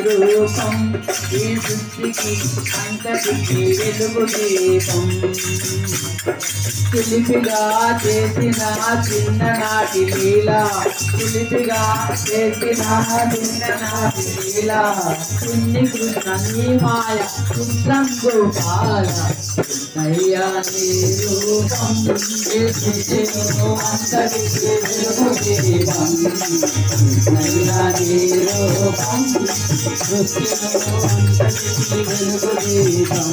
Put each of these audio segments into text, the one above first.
రూపం ఈ సృష్టికి అంతటికి వెలుగు దీపం చిలిపిగా చేసిన చిన్ననాటి లీల చిలిపిగా చేసిన చిన్ననాటి లీల చిన్ని కృష్ణ నీ మాయ కృష్ణం గోపాల అయ్యా నీ రూపం అంతటికి వెలుగు దీపం అయ్యా నీ రూపం సృష్టిలో అంతటికి వెలుగు దీపం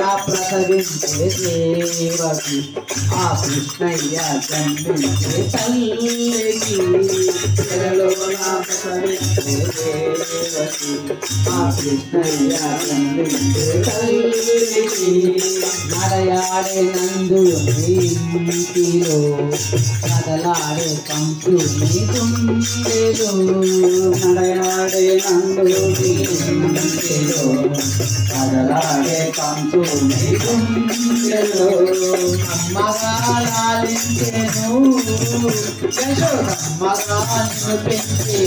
నా ప్రసవించే దేవకి ఆ కృష్ణయ్య జన్మించే తల్లికి తెరలో నా ప్రసవించే దేవకి ఆ కృష్ణయ్య జన్మించే తల్లికి నడయాడే నందుని ఇంటిలో కదలాడే కంసుని గుండెలో నడయాడే నందుని ఇంటిలో కదలాడే కంసుని గుండెలో అమ్మగా లాలించెను యశోదమ్మగా నిన్ను పెంచెను